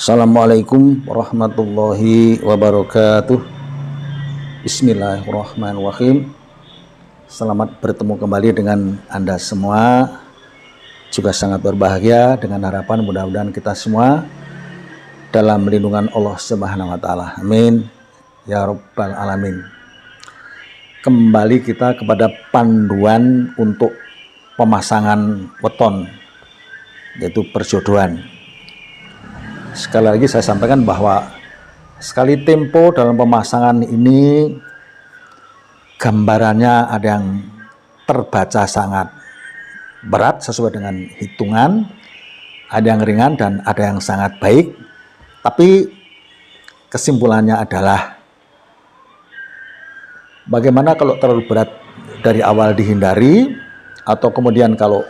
Assalamualaikum warahmatullahi wabarakatuh. Bismillahirrahmanirrahim. Selamat bertemu kembali dengan Anda semua. Juga sangat berbahagia dengan harapan mudah-mudahan kita semua dalam lindungan Allah Subhanahu wa taala. Amin ya rabbal alamin. Kembali kita kepada panduan untuk pemasangan weton, yaitu perjodohan. Sekali lagi saya sampaikan bahwa sekali tempo dalam pemasangan ini gambarannya ada yang terbaca sangat berat sesuai dengan hitungan, ada yang ringan dan ada yang sangat baik. Tapi kesimpulannya adalah bagaimana kalau terlalu berat dari awal dihindari, atau kemudian kalau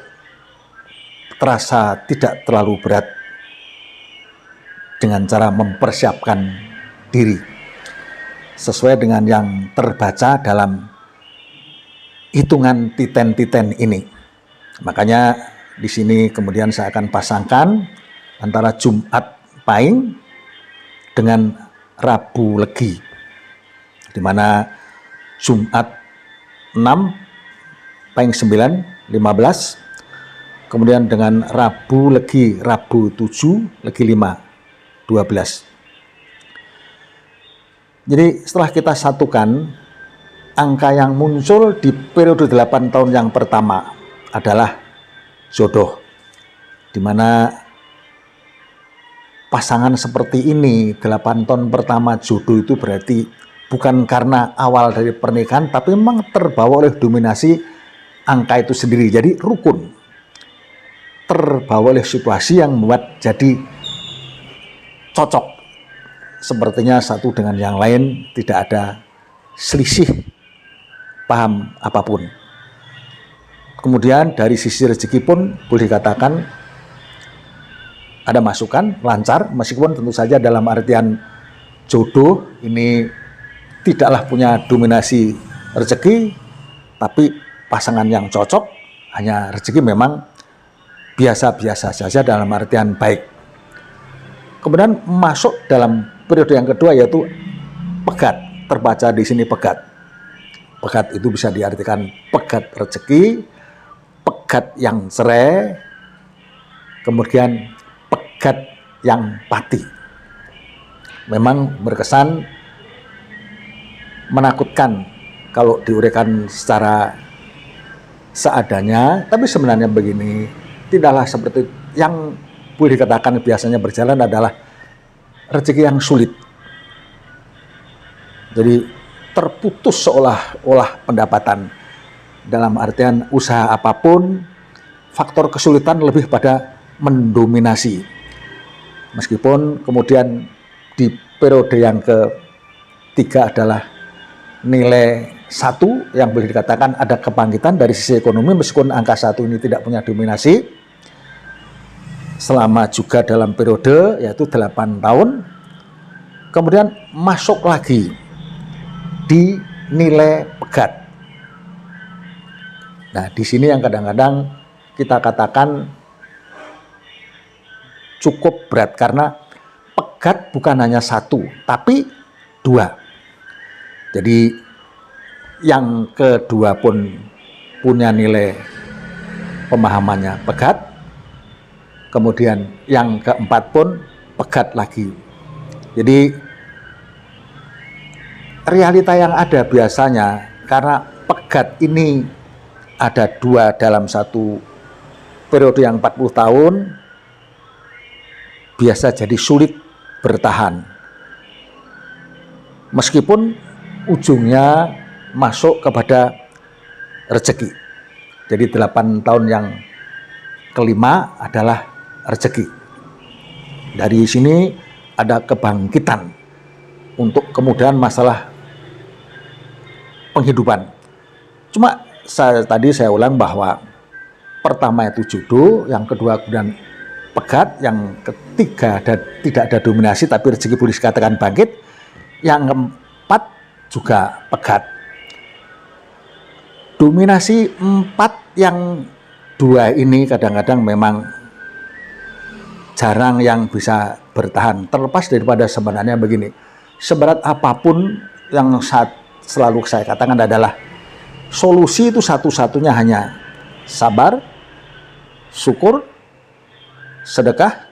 terasa tidak terlalu berat dengan cara mempersiapkan diri sesuai dengan yang terbaca dalam hitungan titen-titen ini. Makanya di sini kemudian saya akan pasangkan antara Jumat Pahing dengan Rabu Legi, di mana Jumat 6, Pahing 9, 15, kemudian dengan Rabu Legi, Rabu 7, Legi 5, 12. Jadi setelah kita satukan, angka yang muncul di periode 8 tahun yang pertama adalah jodoh, di mana pasangan seperti ini 8 tahun pertama jodoh itu berarti bukan karena awal dari pernikahan, tapi memang terbawa oleh dominasi angka itu sendiri. Jadi rukun, terbawa oleh situasi yang membuat jadi cocok, sepertinya satu dengan yang lain tidak ada selisih paham apapun. Kemudian dari sisi rezeki pun boleh dikatakan ada masukan, lancar, meskipun tentu saja dalam artian jodoh ini tidaklah punya dominasi rezeki, tapi pasangan yang cocok, hanya rezeki memang biasa-biasa saja dalam artian baik. Kemudian masuk dalam periode yang kedua, yaitu pegat. Terbaca di sini pegat. Pegat itu bisa diartikan pegat rezeki, pegat yang cerai, kemudian pegat yang pati. Memang berkesan menakutkan kalau diuraikan secara seadanya, tapi sebenarnya begini, tidaklah seperti yang boleh dikatakan biasanya berjalan adalah rezeki yang sulit. Jadi terputus seolah-olah pendapatan. Dalam artian usaha apapun, faktor kesulitan lebih pada mendominasi. Meskipun kemudian di periode yang ketiga adalah nilai 1 yang boleh dikatakan ada kebangkitan dari sisi ekonomi, meskipun angka 1 ini tidak punya dominasi selama juga dalam periode yaitu 8 tahun, kemudian masuk lagi di nilai pegat. Nah, di sini yang kadang-kadang kita katakan cukup berat, karena pegat bukan hanya 1, tapi 2. Jadi yang kedua pun punya nilai pemahamannya pegat, kemudian yang keempat pun pegat lagi. Jadi realita yang ada biasanya, karena pegat ini ada 2 dalam satu periode yang 40 tahun, biasa jadi sulit bertahan. Meskipun ujungnya masuk kepada rezeki. Jadi 8 tahun yang kelima adalah rezeki. Dari sini ada kebangkitan untuk kemudahan masalah penghidupan. Cuma tadi saya ulang bahwa pertama itu jodoh, yang kedua kemudian pegat, yang ketiga tidak ada dominasi tapi rezeki boleh dikatakan bangkit, yang keempat juga pegat. Dominasi 4 yang 2 ini kadang-kadang memang jarang yang bisa bertahan. Terlepas daripada sebenarnya begini, seberat apapun yang selalu saya katakan adalah solusi itu satu-satunya hanya sabar, syukur, sedekah,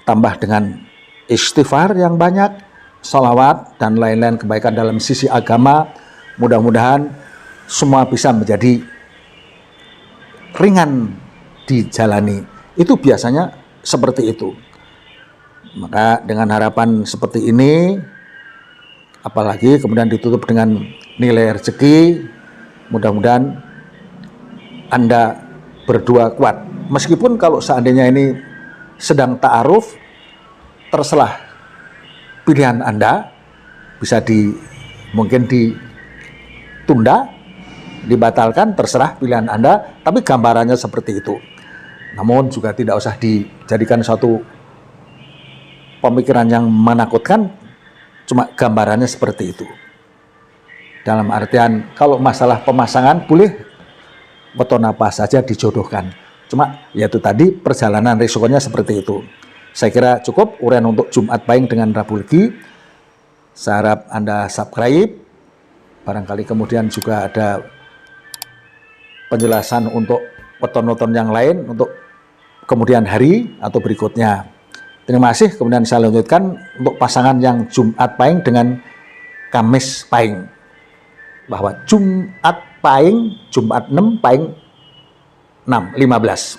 tambah dengan istighfar yang banyak, sholawat, dan lain-lain kebaikan dalam sisi agama. Mudah-mudahan semua bisa menjadi ringan dijalani. Itu biasanya seperti itu. Maka dengan harapan seperti ini, apalagi kemudian ditutup dengan nilai rezeki, mudah-mudahan Anda berdua kuat. Meskipun kalau seandainya ini sedang ta'aruf, terserah pilihan Anda, bisa mungkin ditunda, dibatalkan, terserah pilihan Anda, tapi gambarannya seperti itu. Namun juga tidak usah dijadikan suatu pemikiran yang menakutkan, cuma gambarannya seperti itu. Dalam artian kalau masalah pemasangan boleh weton apa saja dijodohkan. Cuma yaitu tadi perjalanan risikonya seperti itu. Saya kira cukup uraian untuk Jumat Pahing dengan Rabu Legi. Saya harap Anda subscribe. Barangkali kemudian juga ada penjelasan untuk weton-weton yang lain untuk kemudian hari atau berikutnya. Terima kasih. Kemudian saya lanjutkan untuk pasangan yang Jumat Pahing dengan Kamis Pahing. Bahwa Jumat Pahing, Jumat 6, Pahing 6, 15.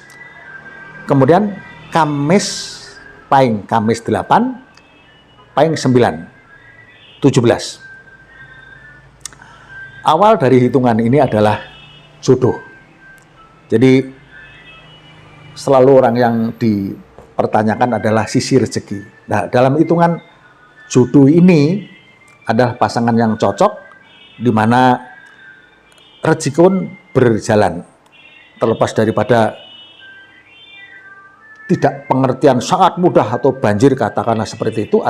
Kemudian Kamis Pahing, Kamis 8, Pahing 9, 17. Awal dari hitungan ini adalah jodoh. Jadi selalu orang yang dipertanyakan adalah sisi rezeki. Nah, dalam hitungan jodoh ini adalah pasangan yang cocok, di mana rezeki pun berjalan. Terlepas daripada tidak pengertian sangat mudah atau banjir, katakanlah seperti itu,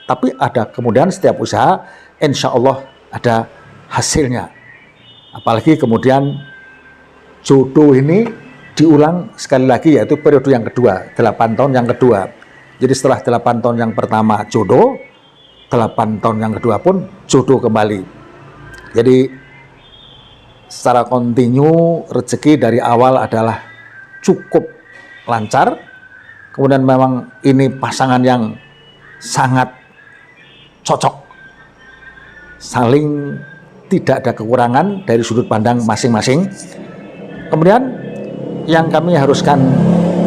tapi ada kemudian setiap usaha, insya Allah ada hasilnya. Apalagi kemudian jodoh ini diulang sekali lagi, yaitu periode yang kedua, 8 tahun yang kedua. Jadi setelah 8 tahun yang pertama jodoh, 8 tahun yang kedua pun jodoh kembali. Jadi secara kontinu rezeki dari awal adalah cukup lancar. Kemudian memang ini pasangan yang sangat cocok, saling tidak ada kekurangan dari sudut pandang masing-masing. Kemudian yang kami haruskan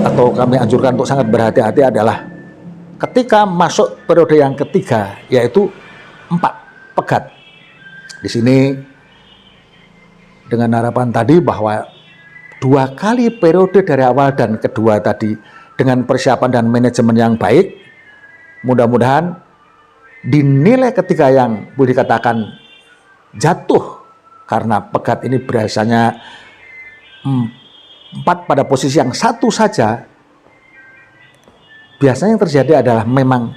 atau kami anjurkan untuk sangat berhati-hati adalah ketika masuk periode yang ketiga, yaitu 4 pegat. Di sini dengan harapan tadi bahwa 2 kali periode dari awal dan kedua tadi dengan persiapan dan manajemen yang baik, mudah-mudahan di nilai ketiga yang boleh dikatakan jatuh karena pegat ini biasanya 4 pada posisi yang satu saja, biasanya yang terjadi adalah memang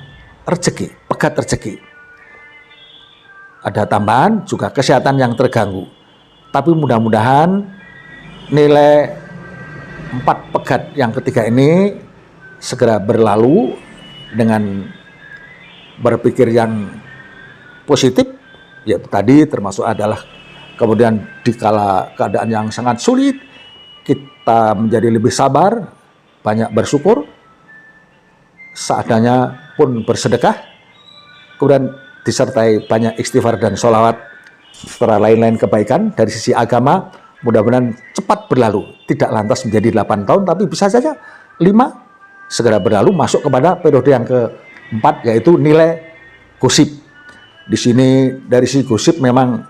rezeki, pegat rezeki. Ada tambahan juga kesehatan yang terganggu. Tapi mudah-mudahan nilai 4 pegat yang ketiga ini segera berlalu dengan berpikir yang positif, yaitu tadi termasuk adalah kemudian dikala keadaan yang sangat sulit, kita menjadi lebih sabar, banyak bersyukur, seadanya pun bersedekah, kemudian disertai banyak istighfar dan sholawat, serta lain-lain kebaikan dari sisi agama. Mudah-mudahan cepat berlalu, tidak lantas menjadi 8 tahun, tapi bisa saja 5 segera berlalu, masuk kepada periode yang keempat, yaitu nilai gosip. Di sini dari sisi gosip memang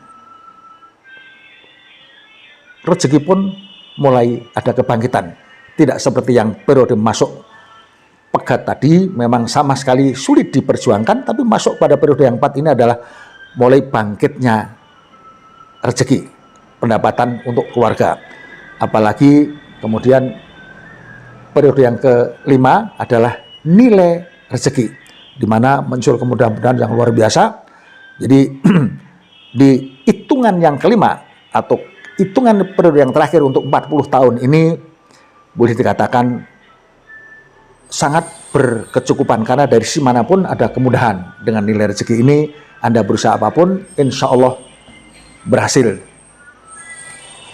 rezeki pun mulai ada kebangkitan, tidak seperti yang periode masuk pegat tadi memang sama sekali sulit diperjuangkan, tapi masuk pada periode yang 4 ini adalah mulai bangkitnya rezeki, pendapatan untuk keluarga. Apalagi kemudian periode yang kelima adalah nilai rezeki, di mana muncul kemudahan-kemudahan yang luar biasa. Jadi di hitungan yang kelima atau hitungan periode yang terakhir untuk 40 tahun ini boleh dikatakan sangat berkecukupan karena dari sisi manapun ada kemudahan. Dengan nilai rezeki ini Anda berusaha apapun, insya Allah berhasil.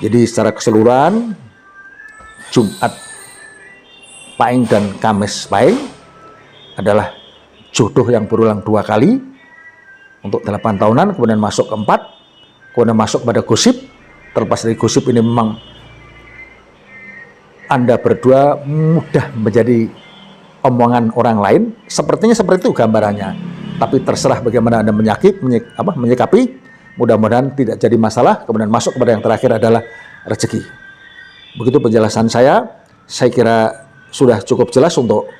Jadi secara keseluruhan, Jumat Pahing dan Kamis Pahing adalah jodoh yang berulang 2 kali untuk 8 tahunan, kemudian masuk ke 4, kemudian masuk pada gosip. Terlepas dari gosip ini, memang Anda berdua mudah menjadi omongan orang lain. Sepertinya seperti itu gambarannya. Tapi terserah bagaimana Anda menyikapi. Mudah-mudahan tidak jadi masalah. Kemudian masuk kepada yang terakhir adalah rezeki. Begitu penjelasan saya. Saya kira sudah cukup jelas untuk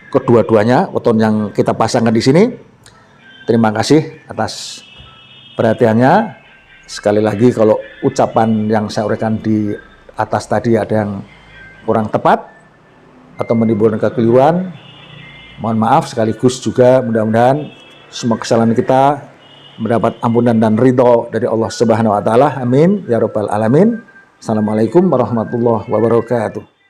kedua-duanya weton yang kita pasangkan di sini. Terima kasih atas perhatiannya. Sekali lagi, kalau ucapan yang saya uraikan di atas tadi ada yang kurang tepat atau menimbulkan kekeliruan, mohon maaf. Sekaligus juga mudah-mudahan semua kesalahan kita mendapat ampunan dan ridho dari Allah Subhanahu wa taala. Amin ya rabbal alamin. Assalamualaikum warahmatullahi wabarakatuh.